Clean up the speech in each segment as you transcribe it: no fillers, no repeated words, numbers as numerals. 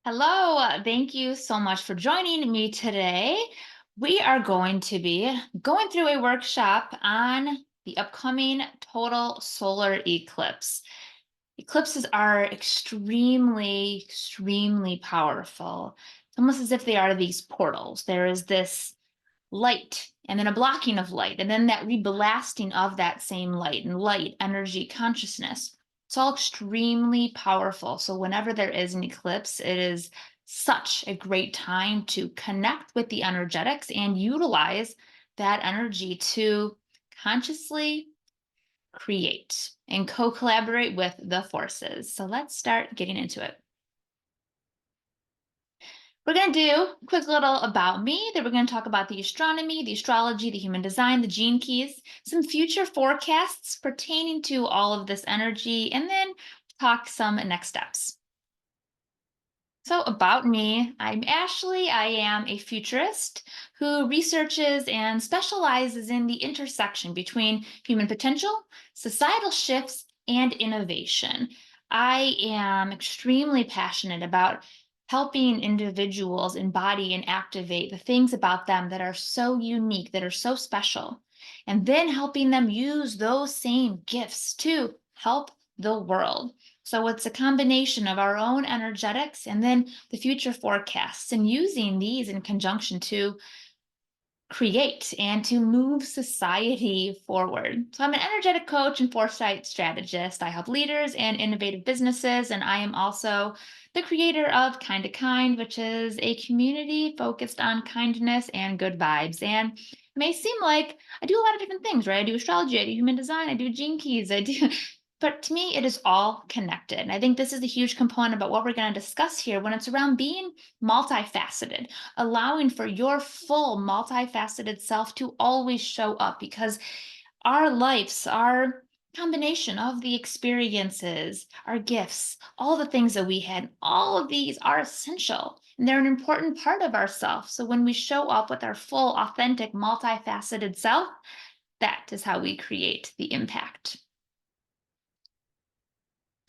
Hello, thank you so much for joining me today. We are going to be going through a workshop on the upcoming total solar eclipse. Eclipses are extremely powerful. It's almost as if they are these portals. There is this light and then a blocking of light and then that reblasting of that same light and light energy consciousness. It's all extremely powerful, so whenever there is an eclipse, it is such a great time to connect with the energetics and utilize that energy to consciously create and co-collaborate with the forces. So let's start getting into it. We're going to do a quick little about me. Then we're going to talk about the astronomy, the astrology, the human design, the gene keys, some future forecasts pertaining to all of this energy, and then talk some next steps. So, about me, I'm Ashley. I am a futurist who researches and specializes in the intersection between human potential, societal shifts, and innovation. I am extremely passionate about helping individuals embody and activate the things about them that are so unique, that are so special, and then helping them use those same gifts to help the world. So it's a combination of our own energetics and then the future forecasts, and using these in conjunction to create and to move society forward. So I'm an energetic coach and foresight strategist. I help leaders and innovative businesses, and I am also the creator of Kind to Kind, which is a community focused on kindness and good vibes. And it may seem like I do a lot of different things, right? I do astrology, I do human design, I do gene keys, I do but to me, it is all connected. And I think this is a huge component about what we're going to discuss here when it's around being multifaceted, allowing for your full multifaceted self to always show up, because our lives are combination of the experiences, our gifts, all the things that we had, all of these are essential and they're an important part of ourself. So when we show up with our full, authentic, multifaceted self, that is how we create the impact.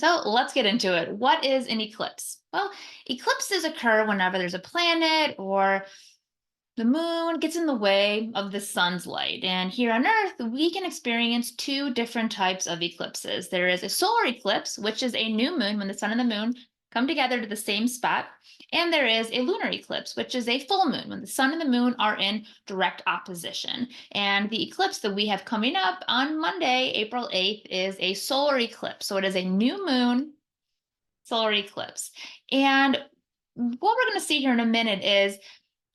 So let's get into it. What is an eclipse? Well, eclipses occur whenever there's a planet or the moon gets in the way of the sun's light. And here on Earth, we can experience two different types of eclipses. There is a solar eclipse, which is a new moon when the sun and the moon come together to the same spot. And there is a lunar eclipse, which is a full moon when the sun and the moon are in direct opposition. And the eclipse that we have coming up on Monday, April 8th, is a solar eclipse. So it is a new moon solar eclipse. And what we're going to see here in a minute is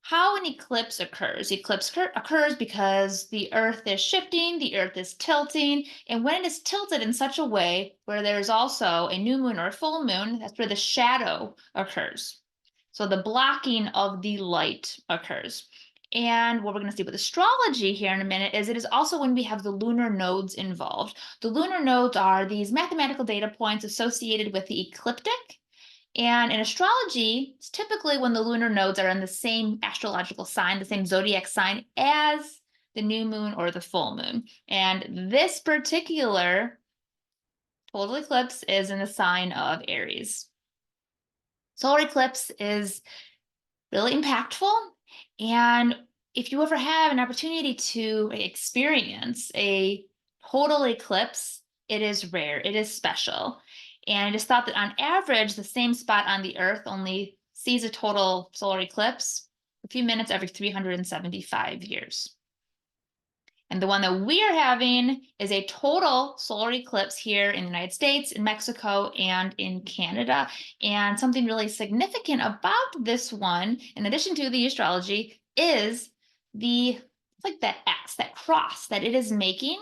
how an eclipse occurs. Occurs because the Earth is shifting, the Earth is tilting, and when it is tilted in such a way where there's also a new moon or a full moon, that's where the shadow occurs. So the blocking of the light occurs. And what we're going to see with astrology here in a minute is it is also when we have the lunar nodes involved. The lunar nodes are these mathematical data points associated with the ecliptic, and in astrology, it's typically when the lunar nodes are in the same astrological sign, the same zodiac sign as the new moon or the full moon. And this particular total eclipse is in the sign of Aries. Solar eclipse is really impactful. And if you ever have an opportunity to experience a total eclipse, it is rare, it is special. And it is thought that on average, the same spot on the Earth only sees a total solar eclipse a few minutes every 375 years. And the one that we are having is a total solar eclipse here in the United States, in Mexico, and in Canada. And something really significant about this one, in addition to the astrology, is it's like that X, that cross that it is making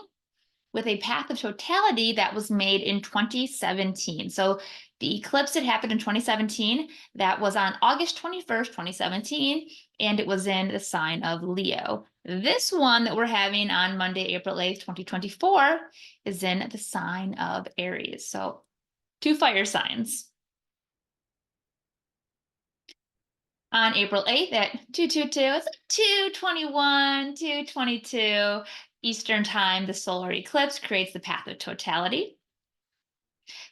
with a path of totality that was made in 2017. So the eclipse that happened in 2017, that was on August 21st, 2017, and it was in the sign of Leo. This one that we're having on Monday, April 8th, 2024, is in the sign of Aries. So two fire signs. On April 8th at 222, it's like 221, 222 Eastern time, the solar eclipse creates the path of totality.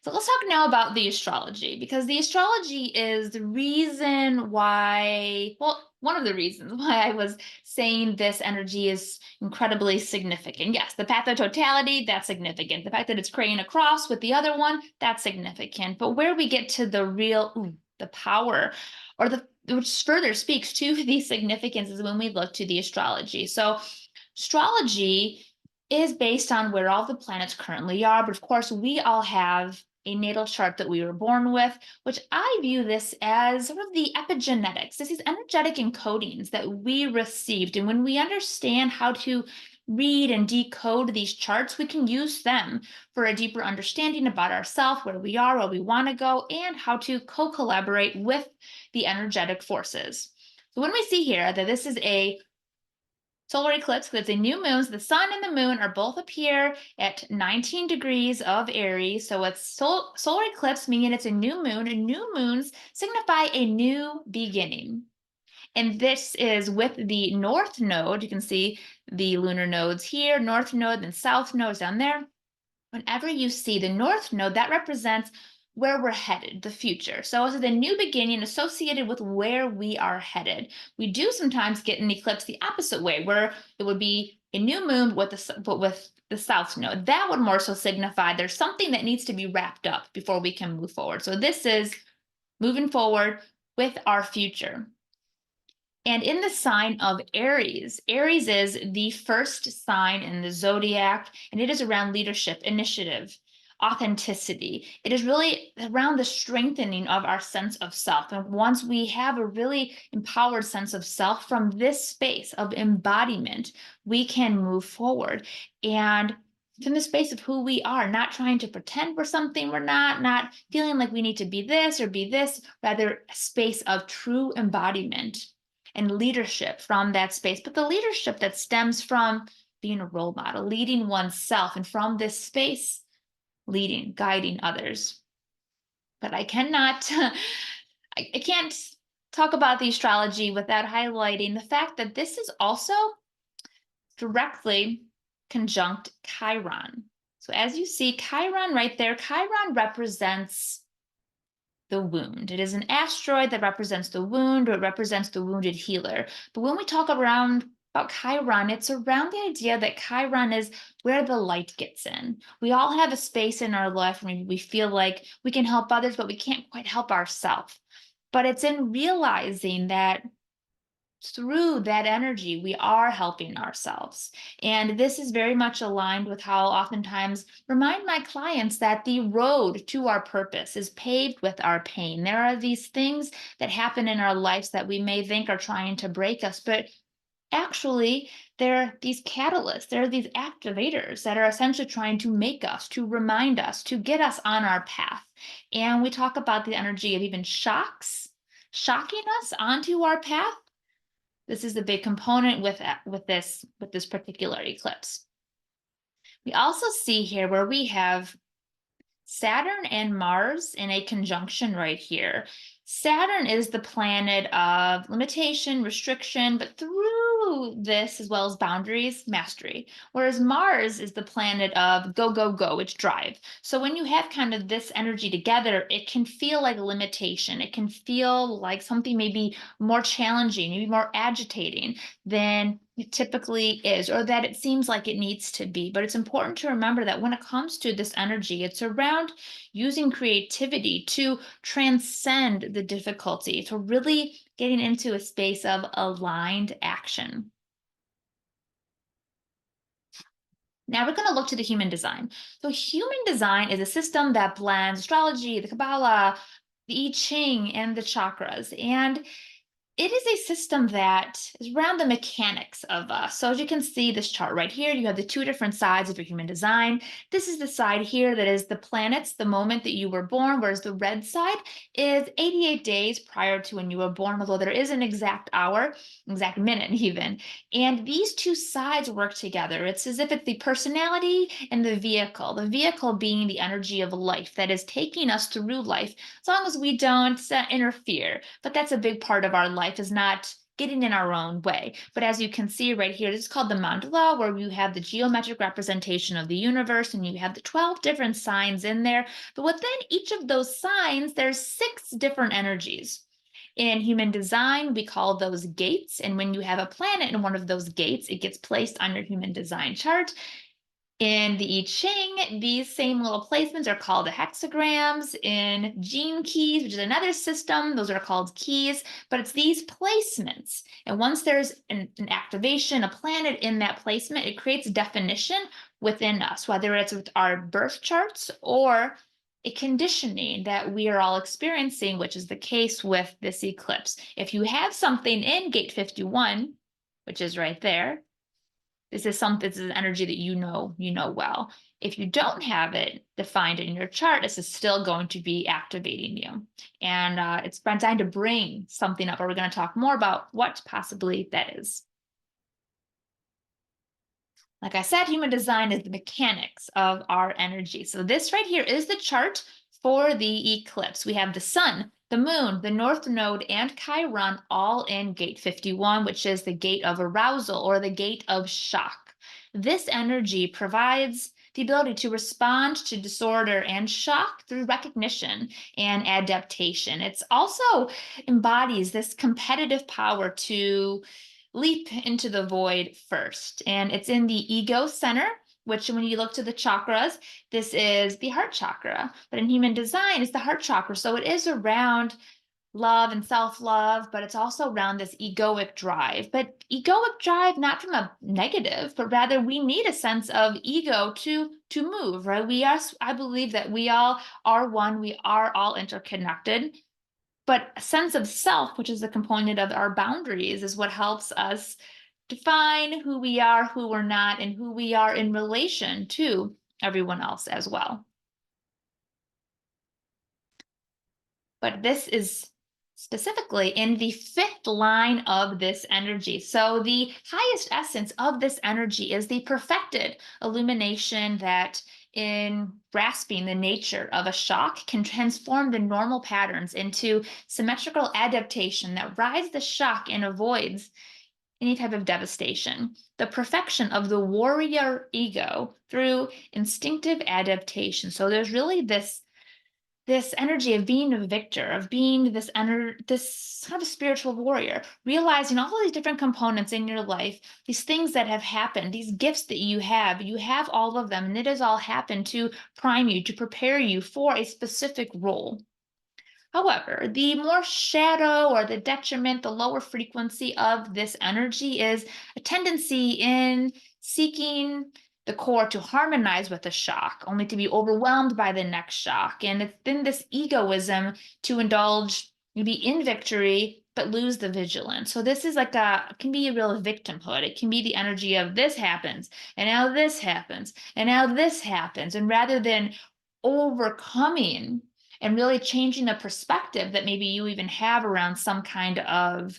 So let's talk now about the astrology, because the astrology is the reason why, well, one of the reasons why I was saying this energy is incredibly significant. Yes, the path of totality, that's significant. The fact that it's creating a cross with the other one, that's significant. But where we get to the real, the power, or the which further speaks to the significance, is when we look to the astrology. So astrology is based on where all the planets currently are, but of course, we all have a natal chart that we were born with, which I view this as sort of the epigenetics. This is energetic encodings that we received. And when we understand how to read and decode these charts, we can use them for a deeper understanding about ourselves, where we are, where we want to go, and how to co-collaborate with the energetic forces. So when we see here that this is a solar eclipse, because it's a new moon, so the sun and the moon are both up here at 19 degrees of Aries. So it's solar eclipse, meaning it's a new moon, and new moons signify a new beginning. And this is with the north node. You can see the lunar nodes here, north node and south nodes down there. Whenever you see the north node, that represents where we're headed, the future. So it's the new beginning associated with where we are headed. We do sometimes get an eclipse the opposite way, where it would be a new moon with the south node. That would more so signify there's something that needs to be wrapped up before we can move forward. So this is moving forward with our future. And in the sign of Aries, Aries is the first sign in the zodiac, and it is around leadership, initiative, authenticity. It is really around the strengthening of our sense of self. And once we have a really empowered sense of self from this space of embodiment, we can move forward. And from the space of who we are, not trying to pretend we're something we're not feeling like we need to be this or be this, rather a space of true embodiment and leadership from that space, but the leadership that stems from being a role model, leading oneself, and from this space, leading, guiding others. But I cannot, I can't talk about the astrology without highlighting the fact that this is also directly conjunct Chiron. So as you see, Chiron right there, Chiron represents the wound. It is an asteroid that represents the wound, or it represents the wounded healer. But when we talk about Chiron, it's around the idea that Chiron is where the light gets in. We all have a space in our life where we feel like we can help others, but we can't quite help ourselves. But it's in realizing that through that energy, we are helping ourselves. And this is very much aligned with how oftentimes remind my clients that the road to our purpose is paved with our pain. There are these things that happen in our lives that we may think are trying to break us, but actually they're these catalysts, they're these activators that are essentially trying to make us, to remind us, to get us on our path. And we talk about the energy of even shocking us onto our path. This is the big component with this particular eclipse. We also see here where we have Saturn and Mars in a conjunction right here. Saturn is the planet of limitation, restriction, but through this, as well as boundaries, mastery. Whereas Mars is the planet of go, go, go, it's drive. So when you have kind of this energy together, it can feel like a limitation. It can feel like something maybe more challenging, maybe more agitating than it typically is, or that it seems like it needs to be. But it's important to remember that when it comes to this energy, it's around using creativity to transcend the difficulty, to really getting into a space of aligned action. Now we're going to look to the human design. So human design is a system that blends astrology, the Kabbalah, the I Ching, and the chakras. And it is a system that is around the mechanics of us. So as you can see this chart right here, you have the two different sides of your human design. This is the side here that is the planets, the moment that you were born, whereas the red side is 88 days prior to when you were born, although there is an exact hour, exact minute even. And these two sides work together. It's as if it's the personality and the vehicle being the energy of life that is taking us through life, as long as we don't interfere. But that's a big part of our life, is not getting in our own way. But as you can see right here, this is called the mandala, where you have the geometric representation of the universe and you have the 12 different signs in there. But within each of those signs, there's 6 different energies. In human design, we call those gates. And when you have a planet in one of those gates, it gets placed on your human design chart. In the I Ching, these same little placements are called hexagrams. In gene keys, which is another system, those are called keys, but it's these placements. And once there's an activation, a planet in that placement, it creates definition within us, whether it's with our birth charts or a conditioning that we are all experiencing, which is the case with this eclipse. If you have something in gate 51, which is right there, this is an energy that you know well. If you don't have it defined in your chart, this is still going to be activating you. And it's designed to bring something up, or we're going to talk more about what possibly that is. Like I said, human design is the mechanics of our energy. So this right here is the chart for the eclipse. We have the sun, the moon, the north node, and Chiron all in gate 51, which is the gate of arousal or the gate of shock. This energy provides the ability to respond to disorder and shock through recognition and adaptation. It's also embodies this competitive power to leap into the void first. And it's in the ego center, which when you look to the chakras, this is the heart chakra. But in human design, it's the heart chakra. So it is around love and self-love, but it's also around this egoic drive. But egoic drive, not from a negative, but rather we need a sense of ego to move, right? I believe that we all are one, we are all interconnected. But a sense of self, which is a component of our boundaries, is what helps us define who we are, who we're not, and who we are in relation to everyone else as well. But this is specifically in the 5th line of this energy. So the highest essence of this energy is the perfected illumination that in grasping the nature of a shock can transform the normal patterns into symmetrical adaptation that rides the shock and avoids any type of devastation. The perfection of the warrior ego through instinctive adaptation. So there's really this energy of being a victor, of being this kind of a spiritual warrior, realizing all of these different components in your life, these things that have happened, these gifts that you have all of them, and it has all happened to prime you, to prepare you for a specific role. However, the more shadow or the detriment, the lower frequency of this energy is a tendency in seeking the core to harmonize with the shock, only to be overwhelmed by the next shock. And it's been this egoism to indulge, be in victory, but lose the vigilance. So this is can be a real victimhood. It can be the energy of this happens, and now this happens, and now this happens. And rather than overcoming and really changing the perspective that maybe you even have around some kind of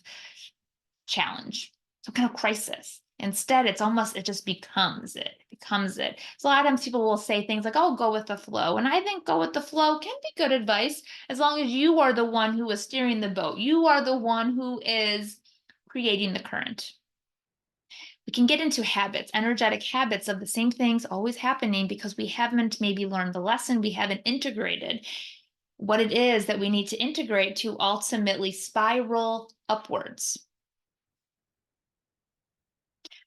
challenge, some kind of crisis. Instead, it just becomes it. It becomes it. So a lot of times people will say things like, oh, go with the flow. And I think go with the flow can be good advice as long as you are the one who is steering the boat. You are the one who is creating the current. We can get into habits, energetic habits of the same things always happening because we haven't maybe learned the lesson, we haven't integrated what it is that we need to integrate to ultimately spiral upwards.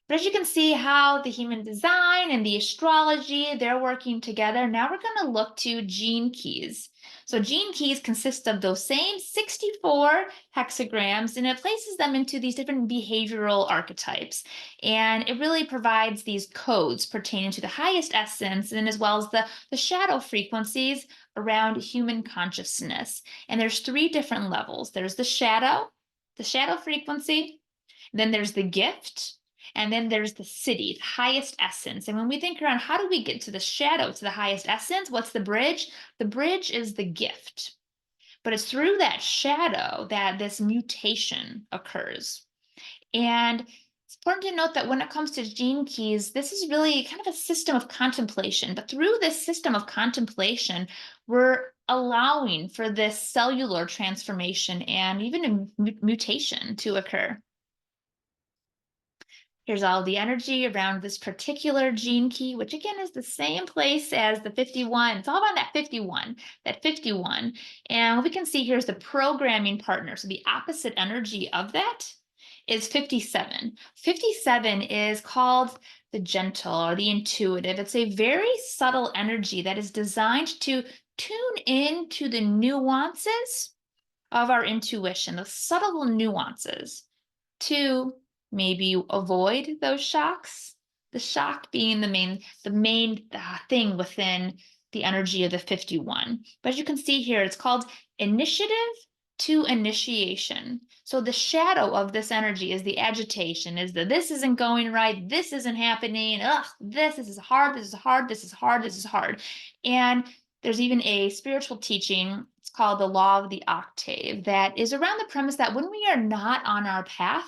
But as you can see how the human design and the astrology, they're working together. Now we're going to look to gene keys. So gene keys consist of those same 64 hexagrams, and it places them into these different behavioral archetypes. And it really provides these codes pertaining to the highest essence and as well as the shadow frequencies around human consciousness. And there's 3 different levels. There's the shadow frequency, then there's the gift, and then there's the city, the highest essence. And when we think around how do we get to the shadow, to the highest essence, what's the bridge? The bridge is the gift. But it's through that shadow that this mutation occurs. And it's important to note that when it comes to gene keys, this is really kind of a system of contemplation. But through this system of contemplation, we're allowing for this cellular transformation and even a mutation to occur. Here's all the energy around this particular gene key, which again is the same place as the 51. It's all about that 51, that 51. And what we can see here is the programming partner. So the opposite energy of that is 57. 57 is called the gentle or the intuitive. It's a very subtle energy that is designed to tune in to the nuances of our intuition, the subtle nuances to maybe avoid those shocks. The shock being the main thing within the energy of the 51. But as you can see here, it's called initiative to initiation. So the shadow of this energy is the agitation, is the this isn't going right, this isn't happening, ugh, this is hard, this is hard, this is hard, this is hard. And there's even a spiritual teaching, it's called the law of the octave, that is around the premise that when we are not on our path,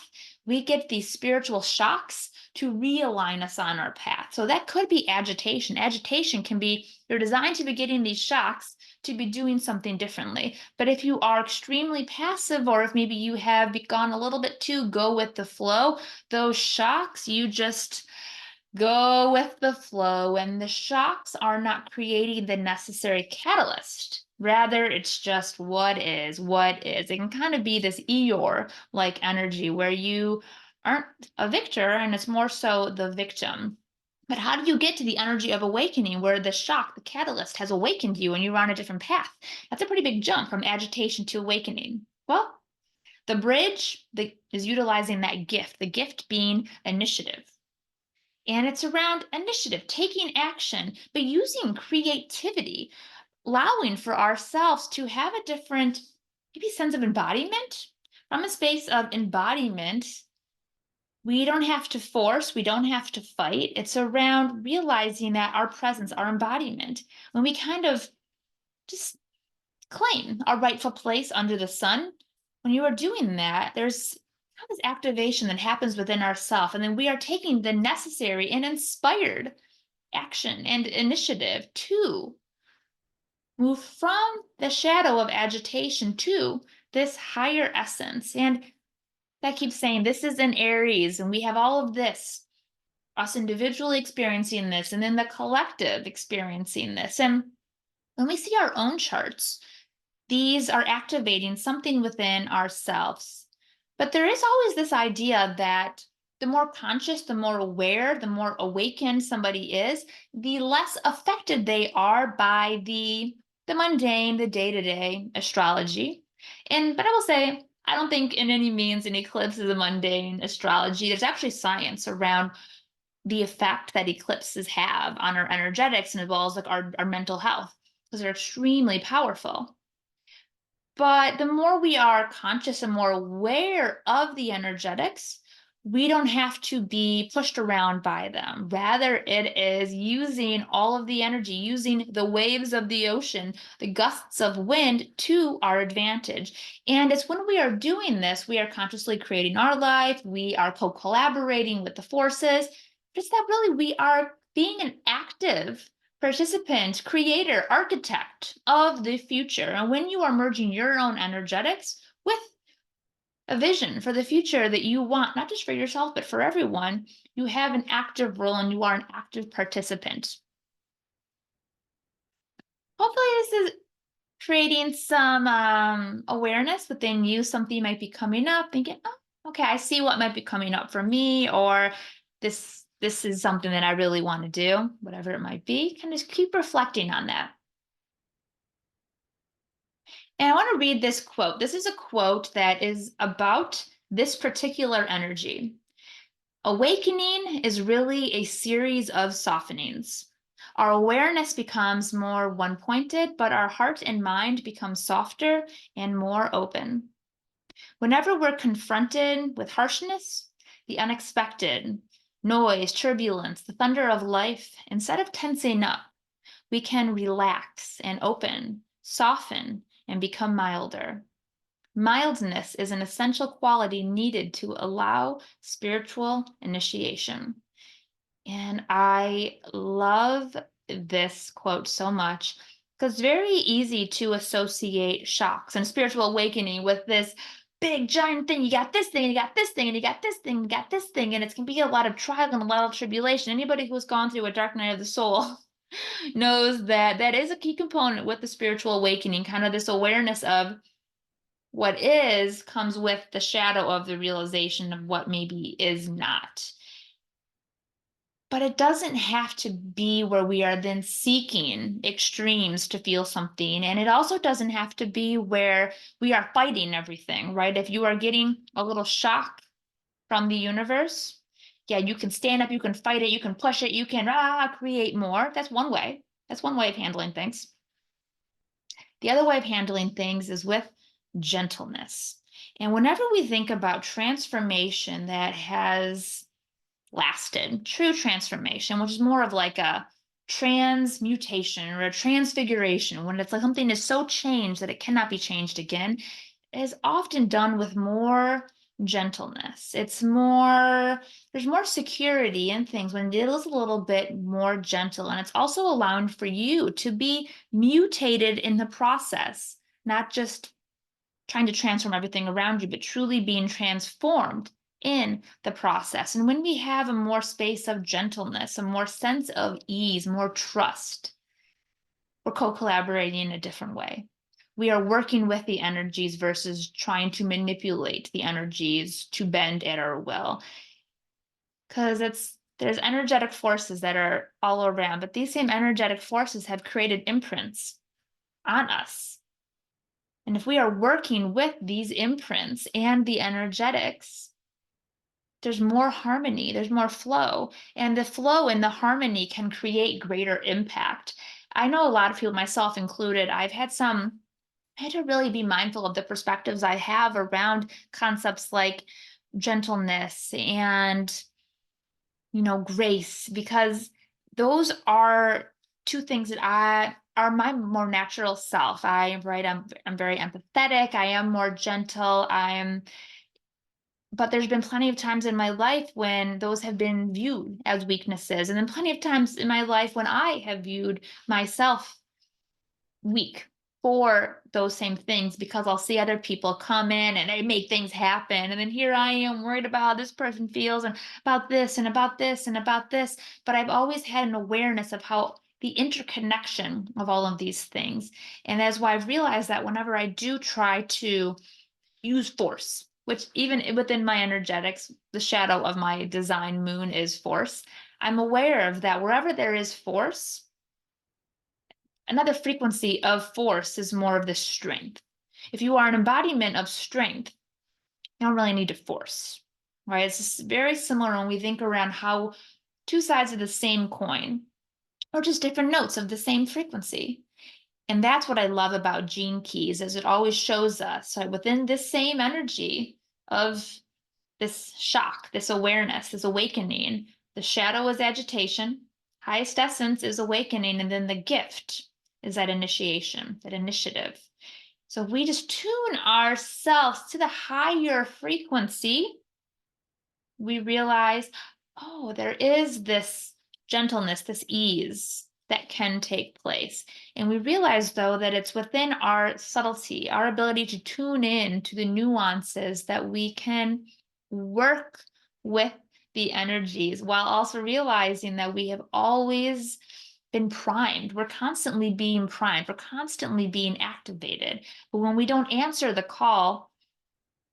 we get these spiritual shocks to realign us on our path. So that could be agitation. Agitation can be, you're designed to be getting these shocks to be doing something differently. But if you are extremely passive, or if maybe you have gone a little bit too go with the flow, those shocks, you just go with the flow, and the shocks are not creating the necessary catalyst. Rather, it's just what is, what is. It can kind of be this Eeyore like energy where you aren't a victor and it's more so the victim. But how do you get to the energy of awakening where the shock, the catalyst, has awakened you and you're on a different path? That's a pretty big jump from agitation to awakening. Well, the bridge is utilizing that gift, the gift being initiative. And it's around initiative, taking action, but using creativity, allowing for ourselves to have a different, maybe sense of embodiment. From a space of embodiment, we don't have to force, we don't have to fight. It's around realizing that our presence, our embodiment, when we kind of just claim our rightful place under the sun, when you are doing that, there's this activation that happens within ourselves, and then we are taking the necessary and inspired action and initiative to move from the shadow of agitation to this higher essence. And that keeps saying this is in Aries, and we have all of this, us individually experiencing this, and then the collective experiencing this. And when we see our own charts, these are activating something within ourselves. But there is always this idea that the more conscious, the more aware, the more awakened somebody is, the less affected they are by the mundane, the day-to-day astrology. But I will say, I don't think in any means an eclipse is a mundane astrology. There's actually science around the effect that eclipses have on our energetics and as well as like our mental health, because they're extremely powerful. But the more we are conscious and more aware of the energetics, we don't have to be pushed around by them. Rather, it is using all of the energy, using the waves of the ocean, the gusts of wind to our advantage. And it's when we are doing this, we are consciously creating our life, we are co-collaborating with the forces, just that really we are being an active participant, creator, architect of the future. And when you are merging your own energetics with a vision for the future that you want, not just for yourself, but for everyone, you have an active role and you are an active participant. Hopefully, this is creating some awareness within you. Something might be coming up, thinking, oh, okay, I see what might be coming up for me, or this is something that I really want to do, whatever it might be. Kind of keep reflecting on that. And I want to read this quote. This is a quote that is about this particular energy. Awakening is really a series of softenings. Our awareness becomes more one pointed, but our heart and mind become softer and more open. Whenever we're confronted with harshness, the unexpected, noise, turbulence, the thunder of life, instead of tensing up, we can relax and open, soften, and become milder. Mildness is an essential quality needed to allow spiritual initiation. And I love this quote so much because it's very easy to associate shocks and spiritual awakening with this big giant thing. You got this thing, and you got this thing, and you got this thing, and you got this thing, and it's gonna be a lot of trial and a lot of tribulation. Anybody who's gone through a dark night of the soul knows that that is a key component with the spiritual awakening, kind of this awareness of what is comes with the shadow of the realization of what maybe is not. But it doesn't have to be where we are then seeking extremes to feel something. And it also doesn't have to be where we are fighting everything, right? If you are getting a little shock from the universe, yeah, you can stand up, you can fight it, you can push it, you can create more. That's one way. That's one way of handling things. The other way of handling things is with gentleness. And whenever we think about transformation that has lasted, true transformation, which is more of like a transmutation or a transfiguration, when it's like something is so changed that it cannot be changed again, is often done with more gentleness. It's more, there's more security in things when it is a little bit more gentle. And it's also allowing for you to be mutated in the process, not just trying to transform everything around you, but truly being transformed in the process. And when we have a more space of gentleness, a more sense of ease, more trust, we're co-collaborating in a different way. We are working with the energies versus trying to manipulate the energies to bend at our will. Because there's energetic forces that are all around, but these same energetic forces have created imprints on us. And if we are working with these imprints and the energetics, there's more harmony, there's more flow. And the flow and the harmony can create greater impact. I know a lot of people, myself included, I had to really be mindful of the perspectives I have around concepts like gentleness and, grace, because those are two things that I are my more natural self. I'm very empathetic. I am more gentle. But there's been plenty of times in my life when those have been viewed as weaknesses. And then plenty of times in my life when I have viewed myself weak for those same things, because I'll see other people come in and they make things happen. And then here I am worried about how this person feels and about this and about this and about this. But I've always had an awareness of how the interconnection of all of these things. And that's why I've realized that whenever I do try to use force, which even within my energetics, the shadow of my design moon is force. I'm aware of that wherever there is force, another frequency of force is more of the strength. If you are an embodiment of strength, you don't really need to force, right? It's just very similar when we think around how two sides of the same coin or just different notes of the same frequency. And that's what I love about Gene Keys, is it always shows us, right, within this same energy of this shock, this awareness, this awakening. The shadow is agitation, highest essence is awakening, and then the gift is that initiation, that initiative. So if we just tune ourselves to the higher frequency, we realize, oh, there is this gentleness, this ease that can take place. And we realize, though, that it's within our subtlety, our ability to tune in to the nuances, that we can work with the energies while also realizing that we have always been primed. We're constantly being primed, we're constantly being activated. But when we don't answer the call,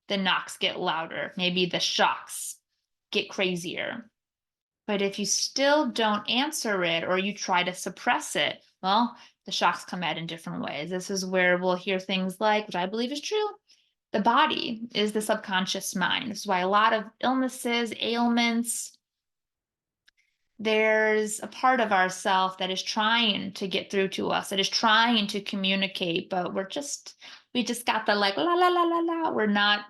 the knocks get louder, maybe the shocks get crazier. But if you still don't answer it or you try to suppress it, well, the shocks come out in different ways. This is where we'll hear things like, which I believe is true, the body is the subconscious mind. This is why a lot of illnesses, ailments, there's a part of ourself that is trying to get through to us, that is trying to communicate, but we just got the like la la la la la. We're not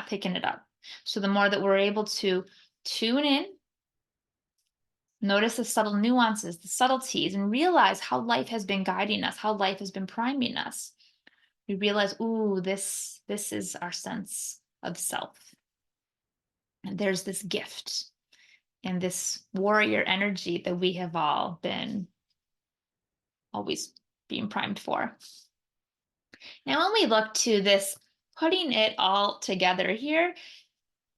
picking it up. So the more that we're able to tune in, notice the subtle nuances, the subtleties, and realize how life has been guiding us, how life has been priming us, we realize, ooh, this is our sense of self. And there's this gift and this warrior energy that we have all been always being primed for. Now, when we look to this putting it all together here.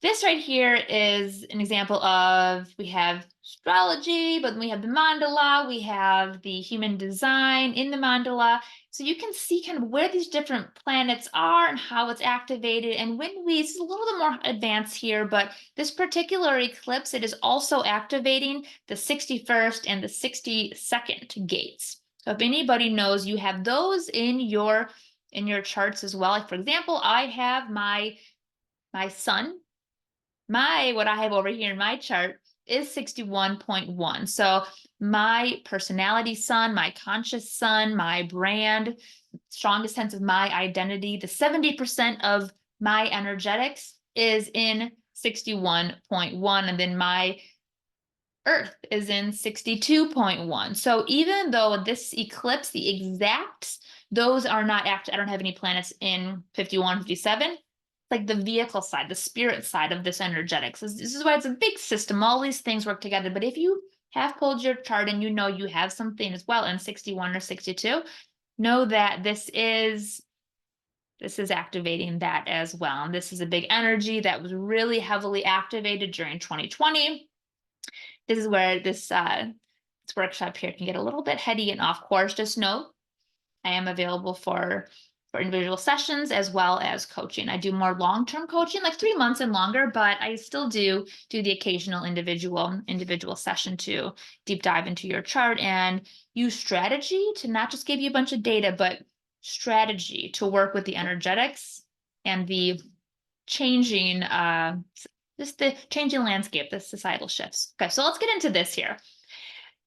This right here is an example of, we have astrology, but then we have the mandala, we have the human design in the mandala. So you can see kind of where these different planets are and how it's activated. And when we, it's a little bit more advanced here, but this particular eclipse, it is also activating the 61st and the 62nd gates. So if anybody knows you have those in your charts as well. Like for example, I have my sun, what I have over here in my chart is 61.1. So my personality sun, my conscious sun, my brand, strongest sense of my identity, the 70% of my energetics is in 61.1. And then my Earth is in 62.1. So even though this eclipse, the exacts, those are not active, I don't have any planets in 51, 57, like the vehicle side, the spirit side of this energetics. This is why it's a big system. All these things work together. But if you have pulled your chart and you know you have something as well in 61 or 62, know that this is activating that as well. And this is a big energy that was really heavily activated during 2020. This is where this workshop here can get a little bit heady and off course. Just note, I am available for individual sessions as well as coaching. I do more long-term coaching, like 3 months and longer, but I still do the occasional individual session to deep dive into your chart and use strategy to not just give you a bunch of data, but strategy to work with the energetics and the changing just the changing landscape, the societal shifts. Okay, so let's get into this here.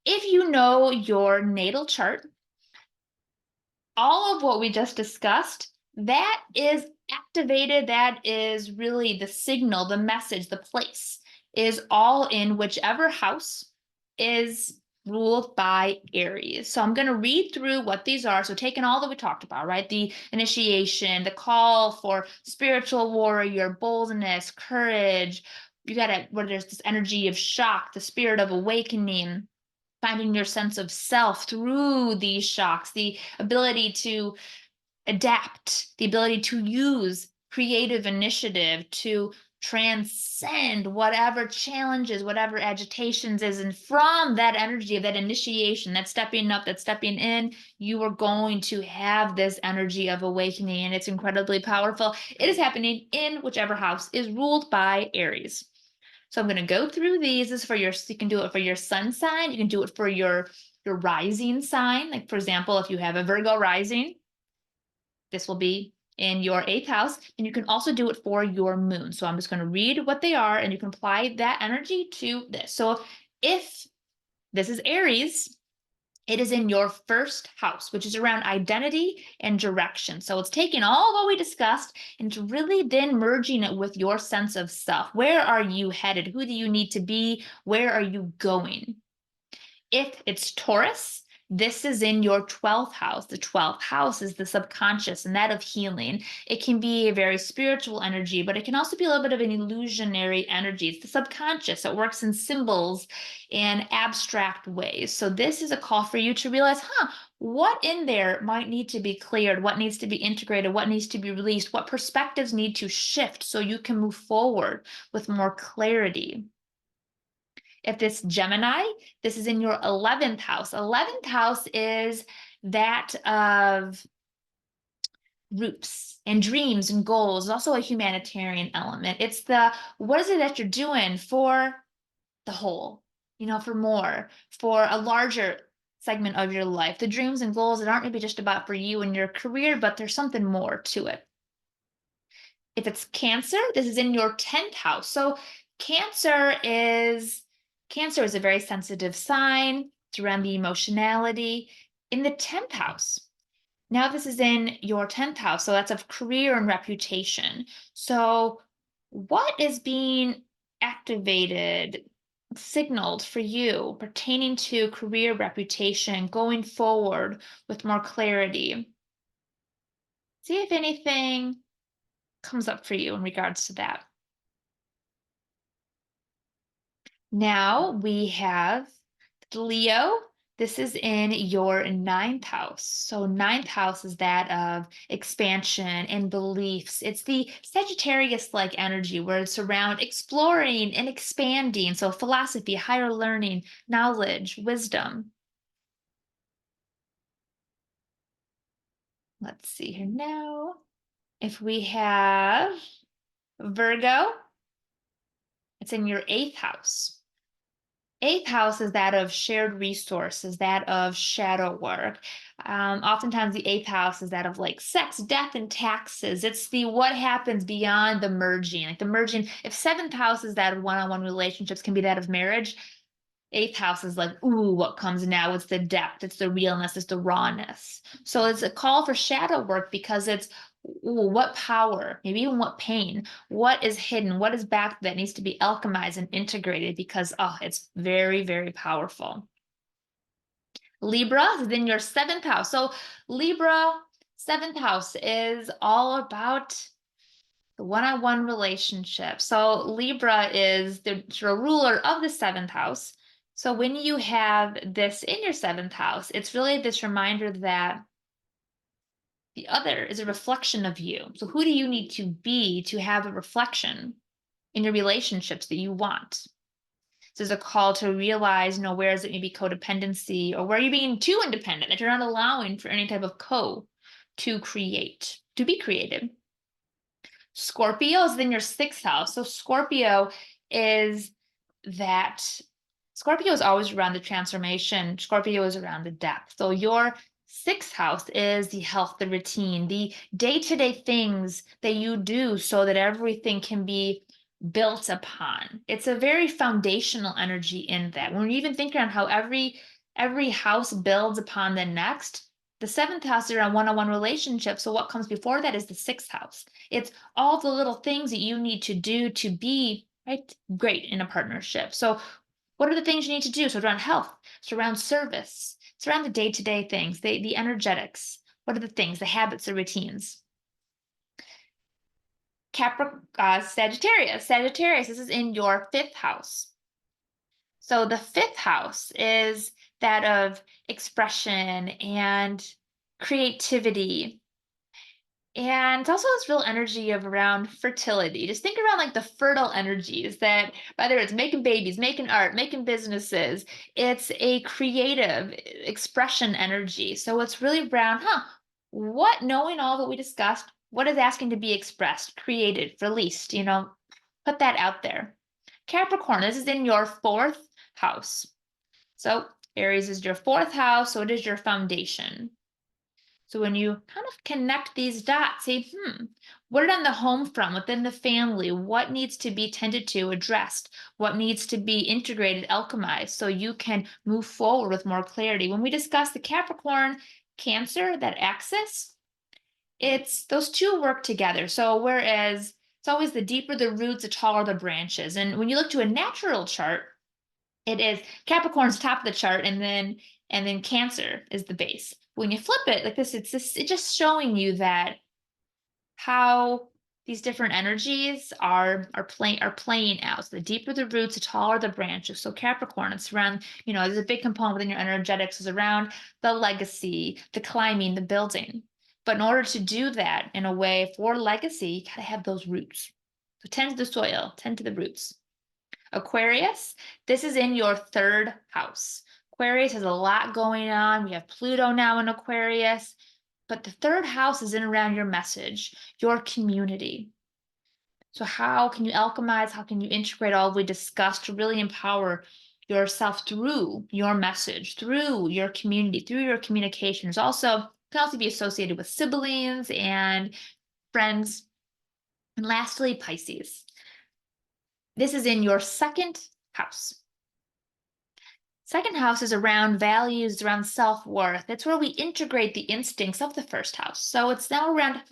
If you know your natal chart, all of what we just discussed, that is activated, that is really the signal, the message, the place is all in whichever house is ruled by Aries. So I'm going to read through what these are. So taking all that we talked about, right? The initiation, the call for spiritual warrior, boldness, courage. You got it, where there's this energy of shock, the spirit of awakening, finding your sense of self through these shocks, the ability to adapt, the ability to use creative initiative to transcend whatever challenges, whatever agitations is. And from that energy of that initiation, that stepping up, that stepping in, you are going to have this energy of awakening. And it's incredibly powerful. It is happening in whichever house is ruled by Aries. So I'm going to go through these. This is for you can do it for your sun sign. You can do it for your rising sign. Like for example, if you have a Virgo rising, this will be in your 8th house. And you can also do it for your moon. So I'm just going to read what they are and you can apply that energy to this. So if this is Aries, it is in your 1st house, which is around identity and direction. So it's taking all what we discussed and it's really then merging it with your sense of self. Where are you headed? Who do you need to be? Where are you going? If it's Taurus, this is in your 12th house. The 12th house is the subconscious and that of healing. It can be a very spiritual energy, but it can also be a little bit of an illusionary energy. It's the subconscious. It works in symbols and abstract ways. So this is a call for you to realize, what in there might need to be cleared? What needs to be integrated? What needs to be released? What perspectives need to shift so you can move forward with more clarity? If this Gemini, this is in your 11th house. 11th house is that of roots and dreams and goals. It's also a humanitarian element. It's what is it that you're doing for the whole, for more, for a larger segment of your life. The dreams and goals that aren't maybe just about for you and your career, but there's something more to it. If it's Cancer, this is in your 10th house. So Cancer is a very sensitive sign. It's around the emotionality in the 10th house. Now this is in your 10th house, so that's of career and reputation. So what is being activated, signaled for you pertaining to career, reputation, going forward with more clarity? See if anything comes up for you in regards to that. Now we have Leo. This is in your ninth house. So, ninth house is that of expansion and beliefs. It's the Sagittarius like energy where it's around exploring and expanding. So, philosophy, higher learning, knowledge, wisdom. Let's see here now. If we have Virgo, it's in your eighth house. Eighth house is that of shared resources, that of shadow work. Oftentimes, the eighth house is that of like sex, death, and taxes. It's the what happens beyond the merging. Like the merging, if seventh house is that of one on one relationships, can be that of marriage. Eighth house is like, ooh, what comes now? It's the depth, it's the realness, it's the rawness. So it's a call for shadow work because it's, ooh, what power, maybe even what pain, what is hidden, what is back that needs to be alchemized and integrated because, oh, it's very, very powerful. Libra is in your seventh house. So Libra, seventh house is all about the one-on-one relationship. So Libra is the ruler of the seventh house. So when you have this in your seventh house, it's really this reminder that the other is a reflection of you. So who do you need to be to have a reflection in your relationships that you want? This is a call to realize, where is it maybe codependency or where you're being too independent, that you're not allowing for any type of to create, to be creative. Scorpio is in your sixth house. So is that Scorpio is always around the transformation. Scorpio is around the depth. So your sixth house is the health, the routine, the day-to-day things that you do so that everything can be built upon. It's a very foundational energy in that. When you even think around how every house builds upon the next, the seventh house is around one-on-one relationships. So what comes before that is the sixth house. It's all the little things that you need to do to be right great in a partnership. So what are the things you need to do? So around health, it's around service, it's around the day-to-day things, the energetics. What are the things, the habits, the routines? Sagittarius, this is in your fifth house. So the fifth house is that of expression and creativity. And it's also this real energy of around fertility. Just think around like the fertile energies that whether it's making babies, making art, making businesses, it's a creative expression energy. So it's really around, what knowing all that we discussed, what is asking to be expressed, created, released, put that out there. Capricorn, this is in your fourth house. So Aries is your fourth house, so it is your foundation. So when you kind of connect these dots, say, what did on the home front, within the family, what needs to be tended to, addressed, what needs to be integrated, alchemized, so you can move forward with more clarity. When we discuss the Capricorn Cancer, that axis, it's those two work together. So whereas it's always the deeper the roots, the taller the branches. And when you look to a natural chart, it is Capricorn's top of the chart, and then Cancer is the base. When you flip it like this, it's just showing you that how these different energies are playing out. So the deeper the roots, the taller the branches. So Capricorn, it's around, there's a big component within your energetics is around the legacy, the climbing, the building. But in order to do that in a way for legacy, you gotta have those roots. So tend to the soil, tend to the roots. Aquarius, this is in your third house. Aquarius has a lot going on. We have Pluto now in Aquarius, but the third house is in around your message, your community. So how can you alchemize? How can you integrate all we discussed to really empower yourself through your message, through your community, through your communications? Also, can also be associated with siblings and friends. And lastly, Pisces. This is in your second house. Second house is around values, around self-worth. It's where we integrate the instincts of the first house. So it's now around,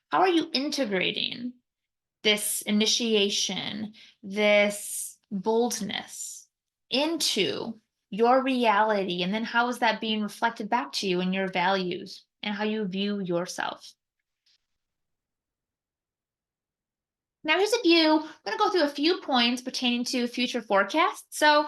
how are you integrating this initiation, this boldness into your reality? And then how is that being reflected back to you in your values and how you view yourself? Now, here's a few, I'm going to go through a few points pertaining to future forecasts. So,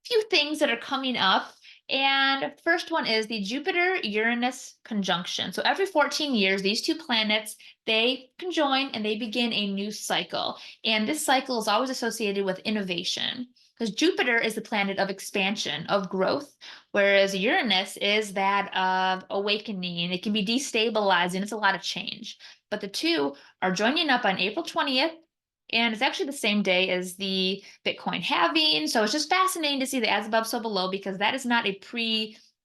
few things that are coming up And first one is the Jupiter-Uranus conjunction. So every 14 years, these two planets, they conjoin and they begin a new cycle. And this cycle is always associated with innovation because Jupiter is the planet of expansion, of growth, whereas Uranus is that of awakening. It can be destabilizing. It's a lot of change. But the two are joining up on April 20th, and it's actually the same day as the Bitcoin halving. So it's just fascinating to see the as above, so below, because that is not a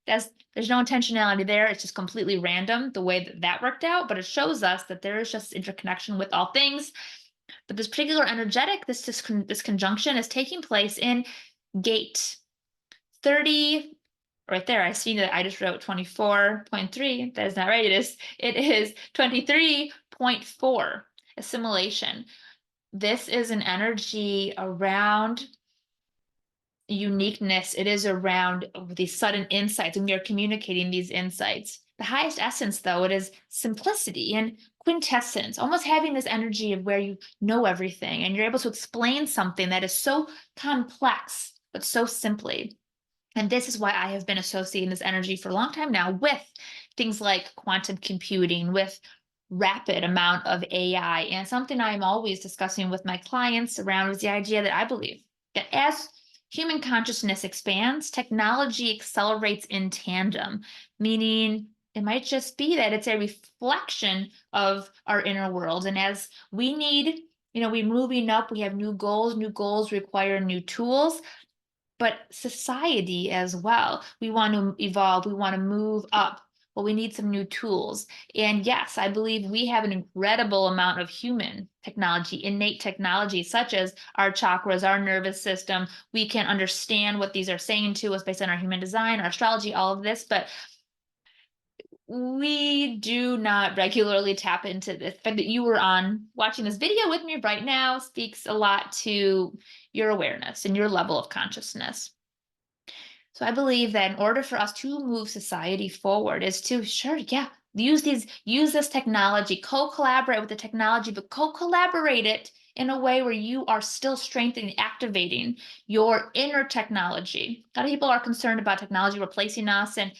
there's no intentionality there. It's just completely random the way that that worked out, but it shows us that there is just interconnection with all things. But this particular energetic, this conjunction is taking place in gate 30, right there. I see that I just wrote 24.3. That is not right. It is 23.4 assimilation. This is an energy around uniqueness. It is around these sudden insights, and we are communicating these insights. The highest essence, though, it is simplicity and quintessence, almost having this energy of where you know everything and you're able to explain something that is so complex, but so simply. And this is why I have been associating this energy for a long time now with things like quantum computing, with rapid amount of AI. And something I'm always discussing with my clients around is the idea that I believe that as human consciousness expands, technology accelerates in tandem, meaning it might just be that it's a reflection of our inner world. And as we need, we're moving up, we have new goals require new tools, but society as well. We want to evolve, we want to move up. Well, we need some new tools. And yes, I believe we have an incredible amount of human technology, innate technology, such as our chakras, our nervous system. We can understand what these are saying to us based on our human design, our astrology, all of this, but we do not regularly tap into this. The fact that you were on watching this video with me right now speaks a lot to your awareness and your level of consciousness. So I believe that in order for us to move society forward is to, sure, yeah, use this technology, co-collaborate with the technology, but co-collaborate it in a way where you are still strengthening, activating your inner technology. A lot of people are concerned about technology replacing us, and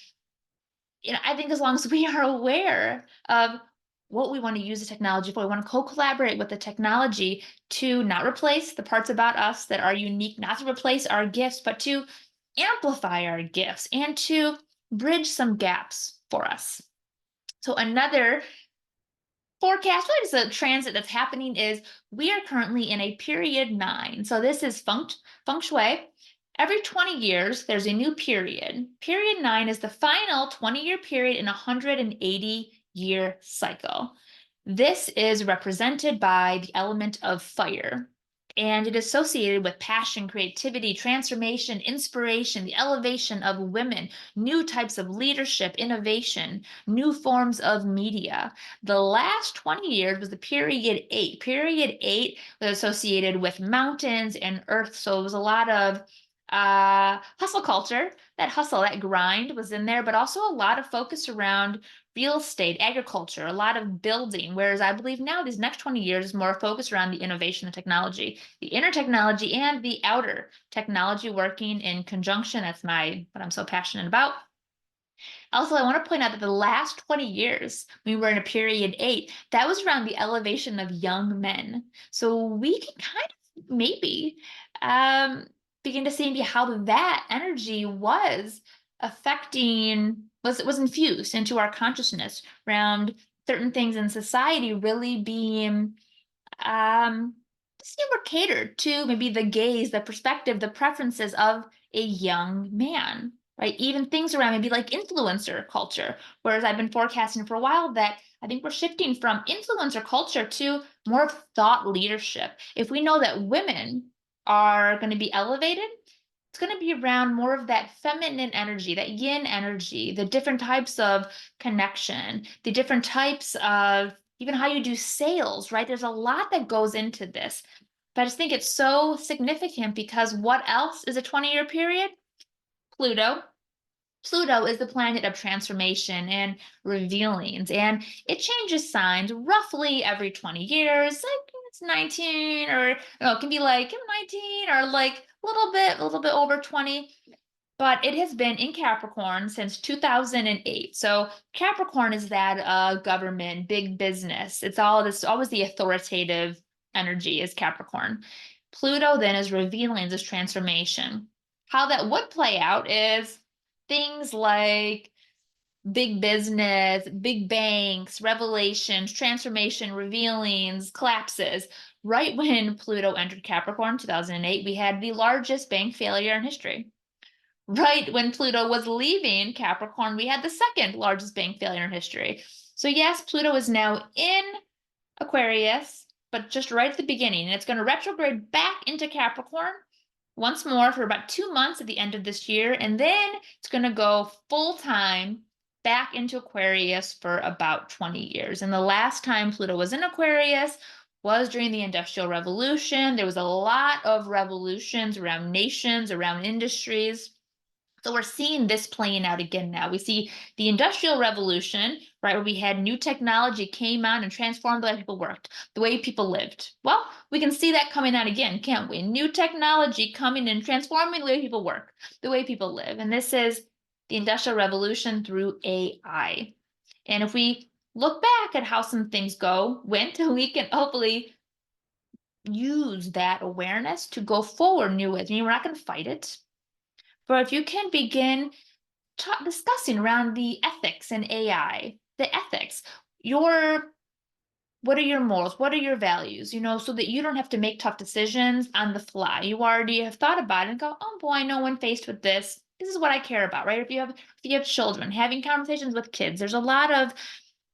I think as long as we are aware of what we want to use the technology for, we want to co-collaborate with the technology to not replace the parts about us that are unique, not to replace our gifts, but to amplify our gifts and to bridge some gaps for us. So another forecast, what is a transit that's happening is we are currently in a period 9. So this is feng shui. Every 20 years, there's a new period. Period 9 is the final 20-year period in a 180-year cycle. This is represented by the element of fire, and it is associated with passion, creativity, transformation, inspiration, the elevation of women, new types of leadership, innovation, new forms of media. The last 20 years was the period 8. Period 8 was associated with mountains and earth, so it was a lot of hustle culture. That hustle, that grind was in there, but also a lot of focus around real estate, agriculture, a lot of building. Whereas I believe now these next 20 years is more focused around the innovation and technology, the inner technology and the outer technology working in conjunction. That's what I'm so passionate about. Also, I want to point out that the last 20 years, we were in a period 8, that was around the elevation of young men. So we can kind of maybe um, begin to see maybe how that energy was affecting, was infused into our consciousness around certain things in society really being just more catered to maybe the gaze, the perspective, the preferences of a young man, right? Even things around maybe like influencer culture. Whereas I've been forecasting for a while that I think we're shifting from influencer culture to more of thought leadership. If we know that women are going to be elevated, it's going to be around more of that feminine energy, that yin energy, the different types of connection, the different types of even how you do sales, right? There's a lot that goes into this. But I just think it's so significant because what else is a 20-year period? Pluto. Pluto is the planet of transformation and revealings, and it changes signs roughly every 20 years. Like it's 19, or it can be like 19 or like a little bit over 20. but it has been in Capricorn since 2008. So Capricorn is that government, big business. It's all this, always the authoritative energy is Capricorn. Pluto then is revealing this transformation. How that would play out is things like big business, big banks, revelations, transformation, revealings, collapses. Right when Pluto entered Capricorn 2008, we had the largest bank failure in history. Right when Pluto was leaving Capricorn, we had the second largest bank failure in history. So, yes, Pluto is now in Aquarius, but just right at the beginning. And it's going to retrograde back into Capricorn once more for about 2 months at the end of this year. And then it's going to go full time back into Aquarius for about 20 years. And the last time Pluto was in Aquarius was during the Industrial Revolution. There was a lot of revolutions around nations, around industries. So we're seeing this playing out again now. We see the Industrial Revolution, right, where we had new technology came on and transformed the way people worked, the way people lived. Well, we can see that coming out again, can't we? New technology coming and transforming the way people work, the way people live. And this is the Industrial Revolution through AI. And if we look back at how some things went, we can hopefully use that awareness to go forward new ways. I mean, we're not going to fight it, but if you can begin discussing around the ethics and AI, the ethics, your what are your morals? What are your values? So that you don't have to make tough decisions on the fly. You already have thought about it and go, oh boy, I know when faced with this is what I care about, right? If you have children, having conversations with kids, there's a lot of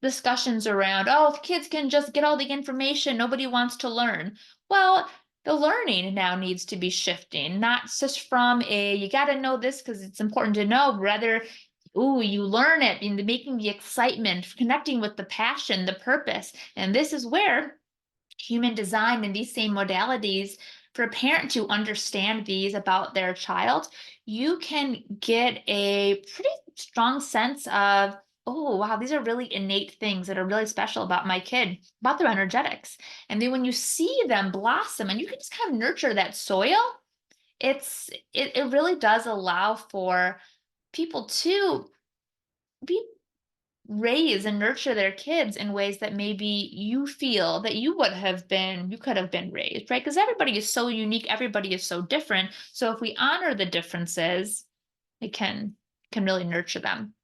discussions around, oh, if kids can just get all the information, nobody wants to learn. Well, the learning now needs to be shifting, not just from you got to know this because it's important to know, rather, ooh, you learn it in making the excitement, connecting with the passion, the purpose. And this is where human design and these same modalities, for a parent to understand these about their child, you can get a pretty strong sense of, oh, wow, these are really innate things that are really special about my kid, about their energetics. And then when you see them blossom and you can just kind of nurture that soil, it really does allow for people to be raise and nurture their kids in ways that maybe you feel that you could have been raised, right? Because everybody is so unique, everybody is so different. So if we honor the differences, it can really nurture them.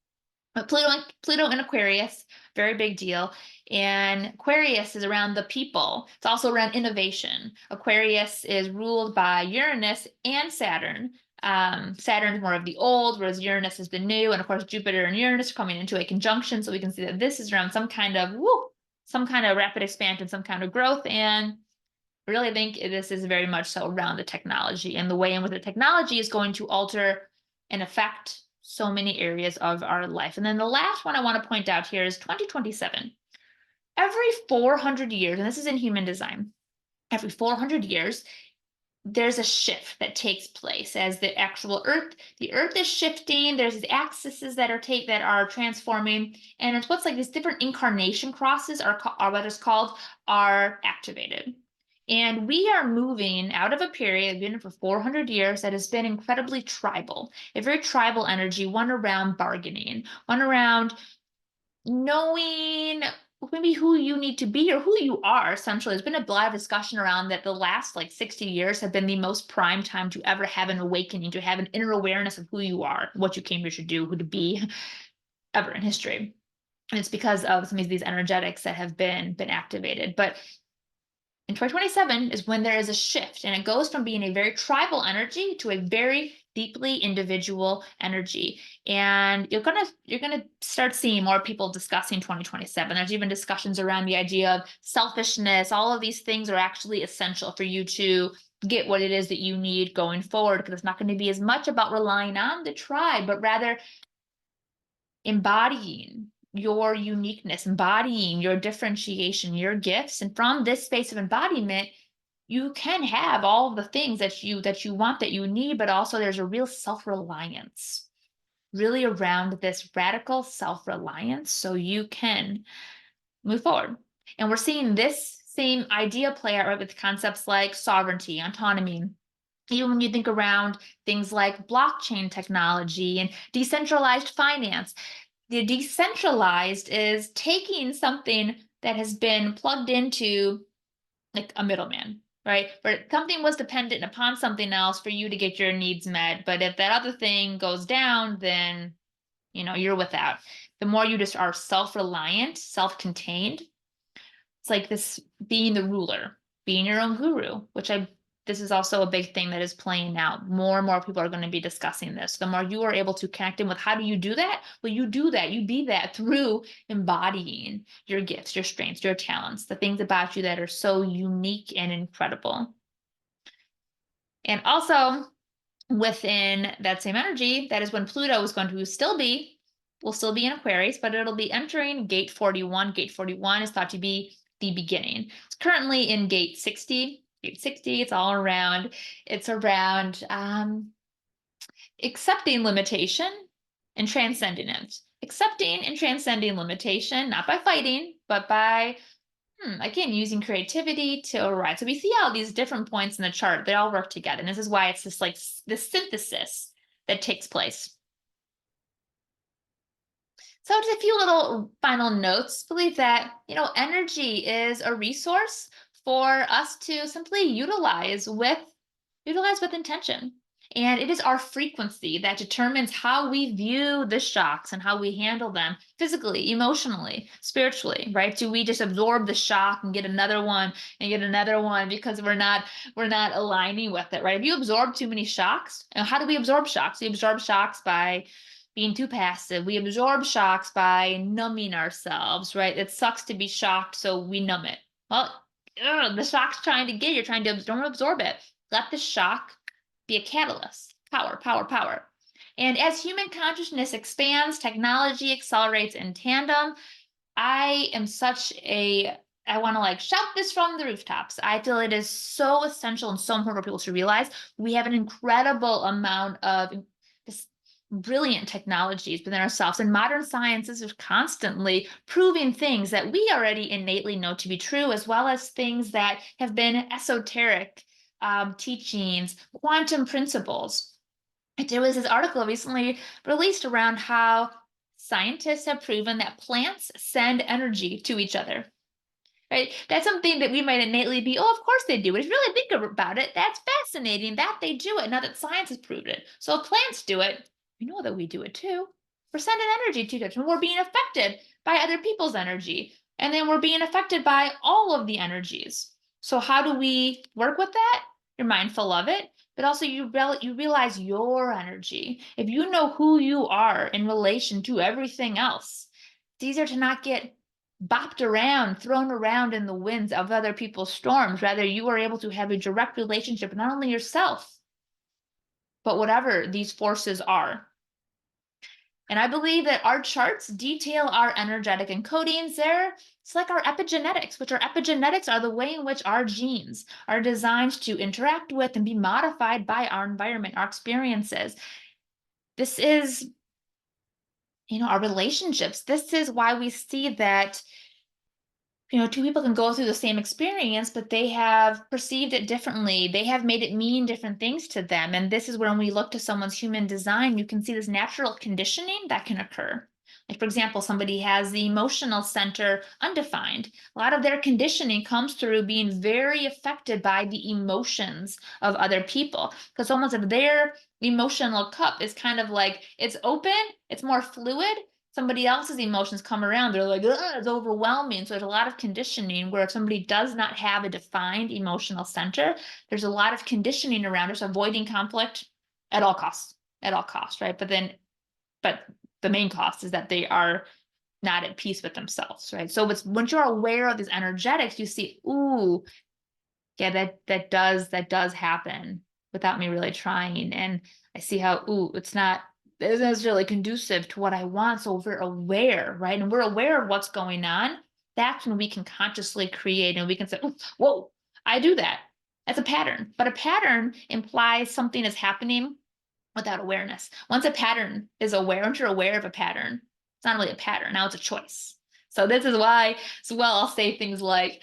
But Pluto in Aquarius, very big deal. And Aquarius is around the people. It's also around innovation. Aquarius is ruled by Uranus and Saturn. Saturn is more of the old, whereas Uranus is the new. And of course, Jupiter and Uranus are coming into a conjunction. So we can see that this is around some kind of rapid expansion, some kind of growth. And I really think this is very much so around the technology and the way in which the technology is going to alter and affect so many areas of our life. And then the last one I want to point out here is 2027. Every 400 years, and this is in human design, every 400 years, there's a shift that takes place as the earth is shifting. There's these axes that are transforming, and it's what's like these different incarnation crosses are what is called, are activated. And we are moving out of a period been for 400 years that has been incredibly tribal, a very tribal energy, one around bargaining, one around knowing maybe who you need to be or who you are. Essentially, there's been a lot of discussion around that the last like 60 years have been the most prime time to ever have an awakening, to have an inner awareness of who you are, what you came here to do, who to be, ever in history. And it's because of some of these energetics that have been activated. But in 2027 is when there is a shift, and it goes from being a very tribal energy to a very deeply individual energy. And you're gonna start seeing more people discussing 2027. There's even discussions around the idea of selfishness. All of these things are actually essential for you to get what it is that you need going forward, because it's not going to be as much about relying on the tribe, but rather embodying your uniqueness, embodying your differentiation, your gifts. And from this space of embodiment, you can have all of the things that you want, that you need, but also there's a real self-reliance, really around this radical self-reliance, so you can move forward. And we're seeing this same idea play out, right, with concepts like sovereignty, autonomy, Even when you think around things like blockchain technology and decentralized finance, the decentralized is taking something that has been plugged into like a middleman, right? Where something was dependent upon something else for you to get your needs met. But if that other thing goes down, then you're without. The more you just are self-reliant, self-contained, it's like this being the ruler, being your own guru, which this is also a big thing that is playing out. More and more people are going to be discussing this. The more you are able to connect in with how do you do that? Well, you do that. You be that through embodying your gifts, your strengths, your talents, the things about you that are so unique and incredible. And also within that same energy, that is when Pluto is going to will still be in Aquarius, but it'll be entering gate 41. Gate 41 is thought to be the beginning. It's currently in gate 60. Gate 60, it's all around. It's around accepting limitation and transcending it. Accepting and transcending limitation, not by fighting, but by again, using creativity to override. So we see all these different points in the chart. They all work together. And this is why it's this like this synthesis that takes place. So just a few little final notes. Believe that, energy is a resource for us to simply utilize with intention. And it is our frequency that determines how we view the shocks and how we handle them physically, emotionally, spiritually, right? Do we just absorb the shock and get another one and get another one because we're not aligning with it, right? If you absorb too many shocks, and how do we absorb shocks? We absorb shocks by being too passive. We absorb shocks by numbing ourselves, right? It sucks to be shocked, so we numb it. Well, the shock's trying to get you, trying to don't absorb it. Let the shock be a catalyst. Power, power, power. And as human consciousness expands, technology accelerates in tandem. I want to like shout this from the rooftops. I feel it is so essential and so important for people to realize we have an incredible amount of just brilliant technologies within ourselves, and modern sciences are constantly proving things that we already innately know to be true, as well as things that have been esoteric teachings, quantum principles. There was this article recently released around how scientists have proven that plants send energy to each other. Right? That's something that we might innately be, oh, of course they do. But if you really think about it, that's fascinating that they do it, now that science has proved it. So if plants do it, we know that we do it too. We're sending energy to each other, and we're being affected by other people's energy. And then we're being affected by all of the energies. So how do we work with that? You're mindful of it, but also you realize your energy. If you know who you are in relation to everything else, it's easier to not get bopped around, thrown around in the winds of other people's storms. Rather, you are able to have a direct relationship, not only yourself, but whatever these forces are. And I believe that our charts detail our energetic encodings there. It's like our epigenetics, which our epigenetics are the way in which our genes are designed to interact with and be modified by our environment, our experiences. This is, our relationships. This is why we see that two people can go through the same experience, but they have perceived it differently. They have made it mean different things to them. And this is when we look to someone's human design, you can see this natural conditioning that can occur. Like, for example, somebody has the emotional center undefined. A lot of their conditioning comes through being very affected by the emotions of other people, because almost if their emotional cup is kind of like it's open, it's more fluid, somebody else's emotions come around, they're like, it's overwhelming. So there's a lot of conditioning where if somebody does not have a defined emotional center, there's a lot of conditioning around us, avoiding conflict at all costs, right? But the main cost is that they are not at peace with themselves, right? So once you're aware of these energetics, you see, ooh, yeah, that does happen without me really trying. And I see how, ooh, it's not necessarily conducive to what I want. So if we're aware, right? And we're aware of what's going on, that's when we can consciously create, and we can say, whoa, I do that. That's a pattern. But a pattern implies something is happening without awareness. Once a pattern is aware, once you're aware of a pattern, it's not really a pattern. Now it's a choice. So this is why, as well, I'll say things like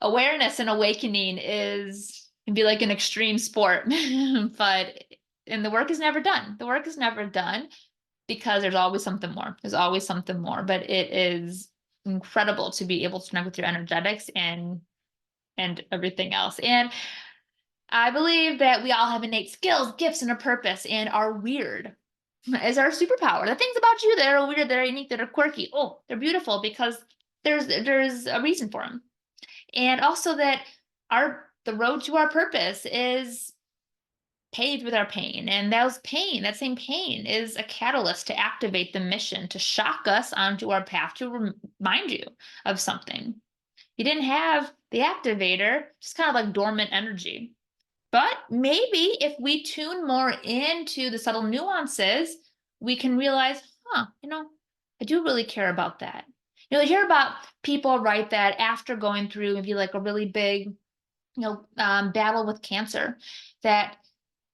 awareness and awakening is It'd be like an extreme sport, but and the work is never done. The work is never done because there's always something more. There's always something more, but it is incredible to be able to connect with your energetics and everything else. And I believe that we all have innate skills, gifts, and a purpose, and are weird is our superpower. The things about you that are weird, that are unique, that are quirky, oh, they're beautiful because there's a reason for them. And also that the road to our purpose is paved with our pain. And that same pain is a catalyst to activate the mission, to shock us onto our path, to remind you of something. You didn't have the activator, just kind of like dormant energy. But maybe if we tune more into the subtle nuances, we can realize, I do really care about that. You hear about people, right, that after going through maybe like a really big, battle with cancer, that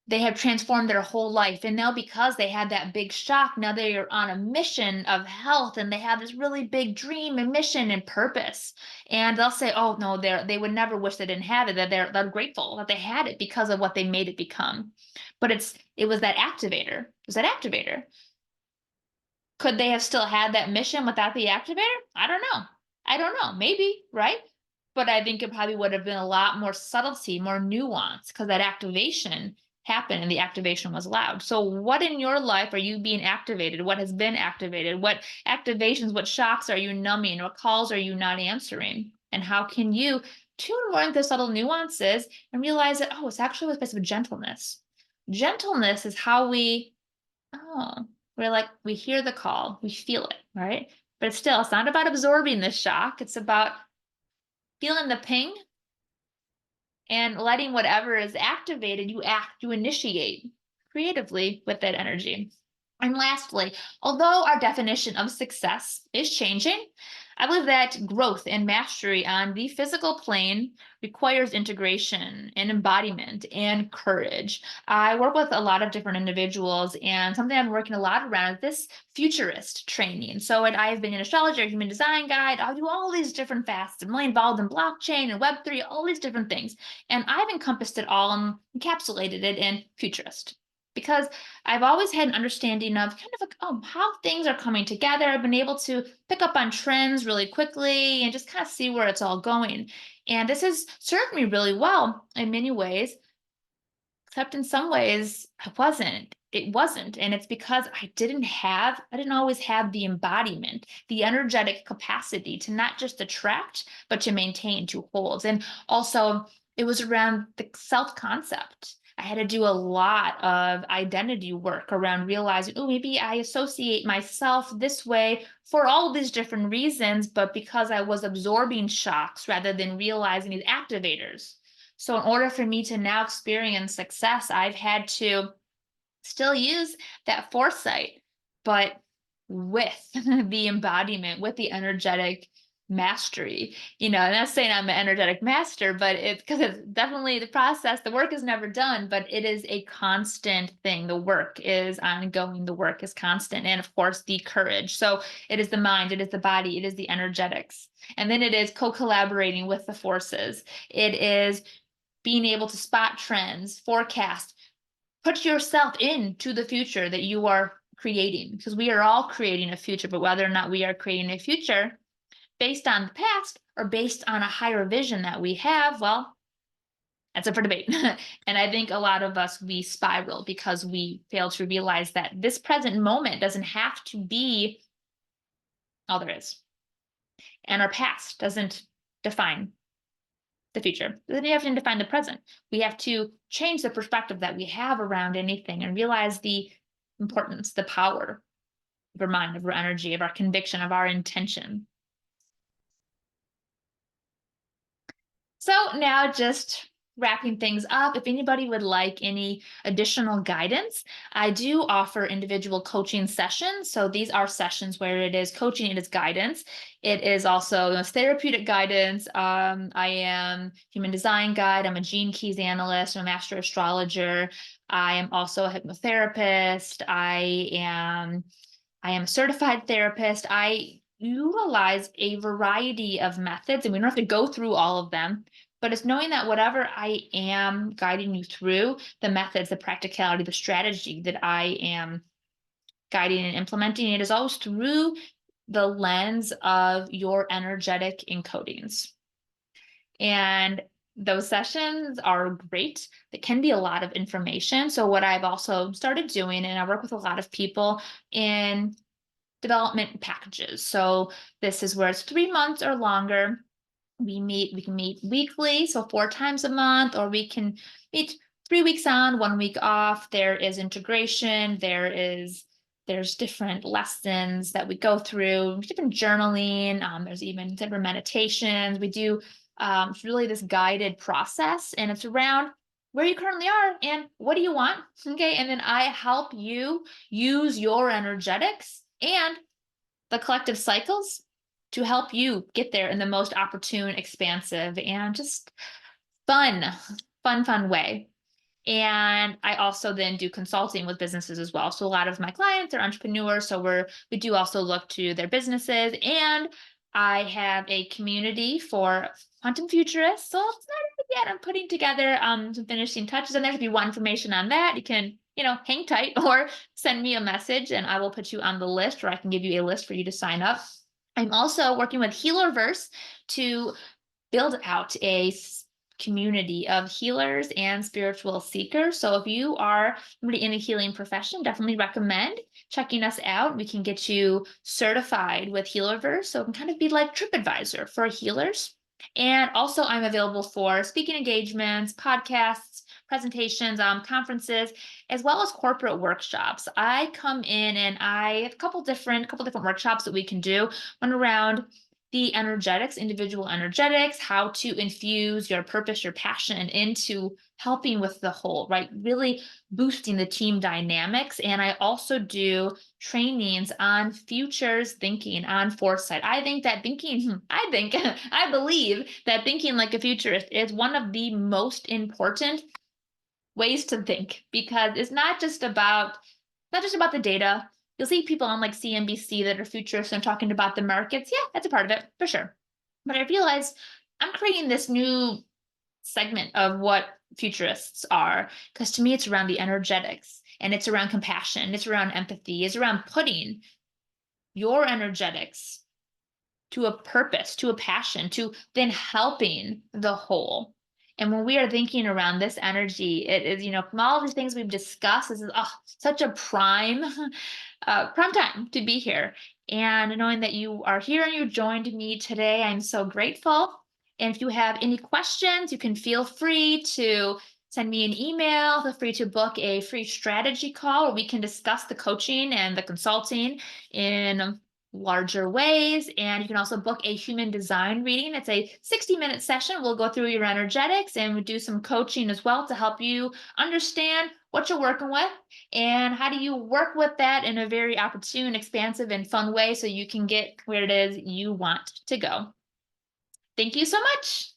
they have transformed their whole life. And now because they had that big shock, now they are on a mission of health and they have this really big dream and mission and purpose. And they'll say, oh no, they would never wish they didn't have it, that they're grateful that they had it because of what they made it become. But it was that activator. It was that activator. Could they have still had that mission without the activator? I don't know. I don't know. Maybe, right? But I think it probably would have been a lot more subtlety, more nuance, because that activation happened and the activation was loud. So, what in your life are you being activated? What has been activated? What activations, what shocks are you numbing? What calls are you not answering? And how can you tune more into the subtle nuances and realize that, oh, it's actually a place of gentleness. Gentleness is how we're like, we hear the call, we feel it, right? But it's not about absorbing the shock. It's about feeling the ping and letting whatever is activated, you initiate creatively with that energy. And lastly, although our definition of success is changing, I believe that growth and mastery on the physical plane requires integration and embodiment and courage. I work with a lot of different individuals, and something I'm working a lot around is this futurist training. So, I've been an astrologer, human design guide, I do all these different facets. I'm really involved in blockchain and Web3, all these different things. And I've encompassed it all and encapsulated it in futurist because I've always had an understanding of kind of like, how things are coming together. I've been able to pick up on trends really quickly and just kind of see where it's all going. And this has served me really well in many ways, except in some ways I wasn't. It wasn't. And it's because I didn't always have the embodiment, the energetic capacity to not just attract, but to maintain, to hold. And also, it was around the self concept. I had to do a lot of identity work around realizing, oh, maybe I associate myself this way for all these different reasons, but because I was absorbing shocks rather than realizing these activators. So, in order for me to now experience success, I've had to still use that foresight, but with the embodiment, with the energetic mastery. I'm not saying I'm an energetic master, but it's because it's definitely the process. The work is never done, but it is a constant thing. The work is ongoing, the work is constant. And of course, the courage. So it is the mind, it is the body, it is the energetics. And then it is co-collaborating with the forces. It is being able to spot trends, forecast, put yourself into the future that you are creating, because we are all creating a future, but whether or not we are creating a future based on the past or based on a higher vision that we have, well, that's up for debate. And I think a lot of us, we spiral because we fail to realize that this present moment doesn't have to be all there is. And our past doesn't define the future. Then you have to define the present. We have to change the perspective that we have around anything and realize the importance, the power of our mind, of our energy, of our conviction, of our intention. So now just wrapping things up, if anybody would like any additional guidance, I do offer individual coaching sessions. So these are sessions where it is coaching, it is guidance. It is also therapeutic guidance. I am human design guide. I'm a gene keys analyst. I'm a master astrologer. I am also a hypnotherapist. I am a certified therapist. I utilize a variety of methods, and we don't have to go through all of them, but it's knowing that whatever I am guiding you through, the methods, the practicality, the strategy that I am guiding and implementing, it is always through the lens of your energetic encodings. And those sessions are great. It can be a lot of information. So, what I've also started doing, and I work with a lot of people in development packages. So, this is where it's 3 months or longer. We can meet weekly, so 4 times a month, or we can meet 3 weeks on, 1 week off. There is integration, there's different lessons that we go through, different journaling, there's even different meditations. We do it's really this guided process, and it's around where you currently are and what do you want. Okay. And then I help you use your energetics and the collective cycles to help you get there in the most opportune, expansive, and just fun, fun way. And I also then do consulting with businesses as well. So a lot of my clients are entrepreneurs. So we do also look to their businesses. And I have a community for quantum futurists. So it's not yet. I'm putting together some finishing touches on there. If you want information on that, you can, hang tight or send me a message and I will put you on the list, or I can give you a list for you to sign up. I'm also working with Healerverse to build out a community of healers and spiritual seekers. So if you are somebody in the healing profession, definitely recommend checking us out. We can get you certified with Healerverse. So it can kind of be like TripAdvisor for healers. And also I'm available for speaking engagements, podcasts, presentations, conferences, as well as corporate workshops. I come in and I have a couple different workshops that we can do. One around the energetics, individual energetics, how to infuse your purpose, your passion into helping with the whole, right? Really boosting the team dynamics. And I also do trainings on futures thinking, on foresight. I think that I believe that thinking like a futurist is one of the most important ways to think, because it's not just about the data. You'll see people on like CNBC that are futurists and talking about the markets. Yeah, that's a part of it for sure. But I realized I'm creating this new segment of what futurists are, because to me, it's around the energetics and it's around compassion, it's around empathy, it's around putting your energetics to a purpose, to a passion, to then helping the whole. And when we are thinking around this energy, it is, from all of the things we've discussed, this is such a prime time to be here. And knowing that you are here and you joined me today, I'm so grateful. And if you have any questions, you can feel free to send me an email. Feel free to book a free strategy call where we can discuss the coaching and the consulting in larger ways. And you can also book a human design reading. It's a 60-minute session. We'll go through your energetics and we do some coaching as well to help you understand what you're working with and how do you work with that in a very opportune, expansive, and fun way so you can get where it is you want to go. Thank you so much.